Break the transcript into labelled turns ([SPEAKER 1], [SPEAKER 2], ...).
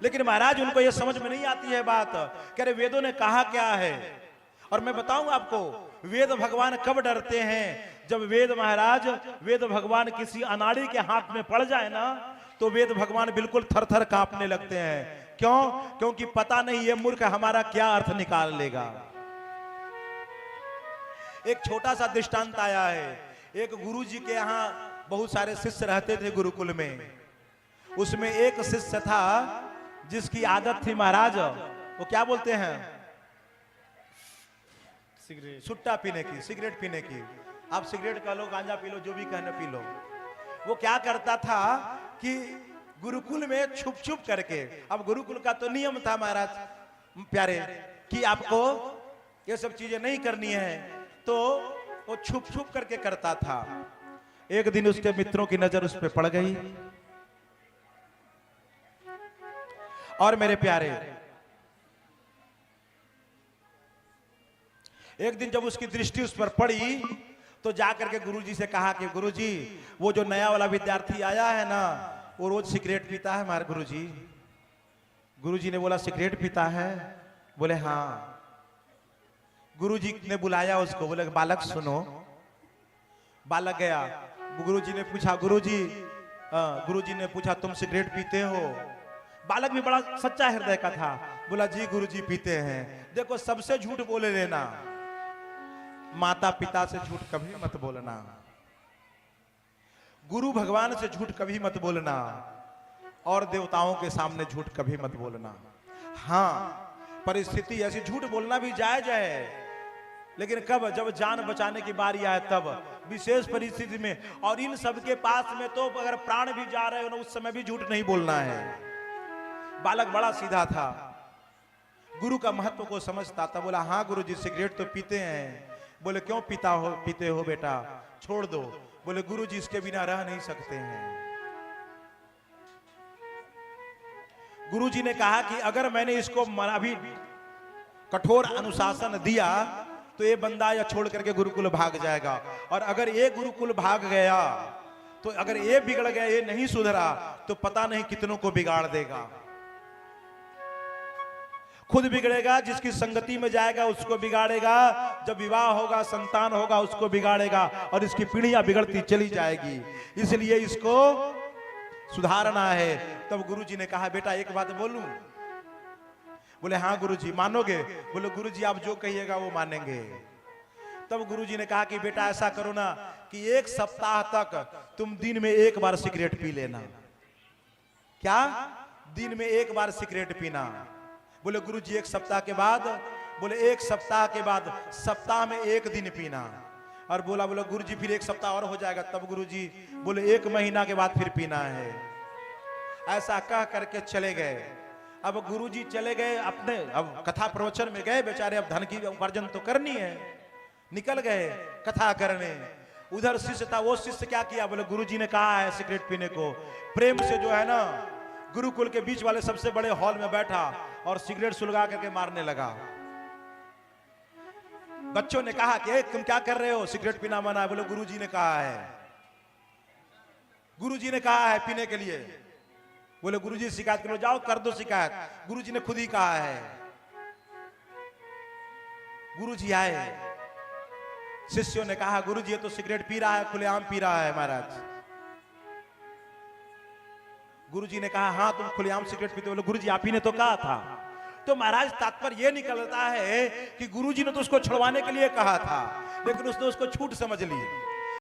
[SPEAKER 1] लेकिन महाराज उनको ये समझ में नहीं आती है बात, कह रहे वेदों ने कहा क्या है। और मैं बताऊं आपको, वेद भगवान कब डरते हैं? जब वेद महाराज, वेद भगवान किसी अनाड़ी के हाथ में पड़ जाए ना, तो वेद भगवान बिल्कुल थर-थर कांपने लगते हैं। क्यों? क्योंकि पता नहीं ये मूर्ख हमारा क्या अर्थ निकाल लेगा। एक छोटा सा दृष्टांत आया है। एक गुरुजी के यहाँ बहुत सारे शिष्य रहते थे गुरुकुल में। उसमें एक शिष्य था जिसकी आदत थी महाराज, वो क्या बोलते हैं, सिगरेट, सुट्टा पीने की, सिगरेट पीने की। आप सिगरेट का लो, गांजा पी लो, जो भी कहने पी लो। वो क्या करता था कि गुरुकुल में छुप छुप करके, अब गुरुकुल का तो नियम था महाराज प्यारे कि आपको ये सब चीजें नहीं करनी है, तो वो छुप छुप करके करता था। एक दिन उसके मित्रों की नजर उस पर पड़ गई, और मेरे प्यारे एक दिन जब उसकी दृष्टि उस पर पड़ी तो जाकर के गुरुजी से कहा कि गुरुजी, वो जो नया वाला विद्यार्थी आया है ना, वो रोज सिगरेट पीता है हमारे गुरुजी। गुरुजी ने बोला सिगरेट पीता है? बोले हाँ। गुरुजी ने बुलाया उसको, बोले बालक सुनो। बालक गया, गुरुजी ने पूछा, गुरुजी ने पूछा तुम सिगरेट पीते हो? बालक भी बड़ा सच्चा हृदय का था, बोला जी गुरुजी पीते हैं। देखो सबसे झूठ बोले लेना, माता पिता से झूठ कभी मत बोलना, गुरु भगवान से झूठ कभी मत बोलना, और देवताओं के सामने झूठ कभी मत बोलना। हाँ, परिस्थिति ऐसी, झूठ बोलना भी जायज है, लेकिन कब? जब जान बचाने की बारी आए तब, विशेष परिस्थिति में। और इन सबके पास में तो अगर प्राण भी जा रहे हो ना, उस समय भी झूठ नहीं बोलना है। बालक बड़ा सीधा था, गुरु का महत्व को समझता था। बोला हाँ गुरुजी सिगरेट तो पीते हैं। बोले क्यों पीते हो बेटा? छोड़ दो। बोले गुरुजी इसके बिना रह नहीं सकते हैं। गुरुजी ने कहा कि अगर मैंने इसको अभी कठोर अनुशासन दिया तो ये बंदा या छोड़ करके गुरुकुल भाग जाएगा, और अगर ये गुरुकुल भाग गया तो अगर ये बिगड़ गया, ये नहीं सुधरा, तो पता नहीं कितनों को बिगाड़ देगा। खुद बिगड़ेगा, जिसकी संगति में जाएगा उसको बिगाड़ेगा, जब विवाह होगा संतान होगा उसको बिगाड़ेगा, और इसकी पीढ़ियां बिगड़ती चली जाएगी। इसलिए इसको सुधारना है। तब गुरुजी ने कहा बेटा एक बात बोलूं? बोले हाँ गुरुजी, मानोगे? बोले गुरुजी आप जो कहिएगा वो मानेंगे। तब गुरुजी ने कहा कि बेटा ऐसा करो ना कि 1 सप्ताह तक तुम दिन में 1 बार सिगरेट पी लेना। क्या? दिन में 1 बार सिगरेट पीना। बोले गुरुजी 1 सप्ताह के बाद? बोले 1 सप्ताह के बाद सप्ताह में 1 दिन पीना। और बोला गुरुजी फिर 1 सप्ताह और हो जाएगा। तब गुरुजी बोले 1 महीना के बाद फिर पीना है। ऐसा कह करके चले गए। अब गुरुजी चले गए अपने, अब कथा प्रवचन में गए बेचारे, अब धन की उपार्जन तो करनी है, निकल गए कथा करने। उधर शिष्य था, वो शिष्य क्या किया? बोले गुरुजी ने कहा है सिगरेट पीने को। प्रेम से जो है ना गुरुकुल के बीच वाले सबसे बड़े हॉल में बैठा और सिगरेट सुलगा करके मारने लगा। बच्चों ने कहा कि तुम क्या कर रहे हो, सिगरेट पीना मना है। बोले गुरुजी ने कहा है, गुरुजी ने कहा है पीने के लिए। बोले गुरुजी शिकायत करो, जाओ कर दो शिकायत, गुरुजी ने खुद ही कहा है। गुरुजी आए, शिष्यों ने कहा गुरुजी ये तो सिगरेट पी रहा है, खुलेआम पी रहा है महाराज। गुरुजी ने कहा हाँ तुम खुलेआम सिगरेट पीते। बोले गुरुजी आप ही ने तो कहा था। तो महाराज तात्पर्य यह निकलता है कि गुरुजी ने तो उसको छुड़वाने के लिए कहा था, लेकिन उसने उसको छूट समझ ली।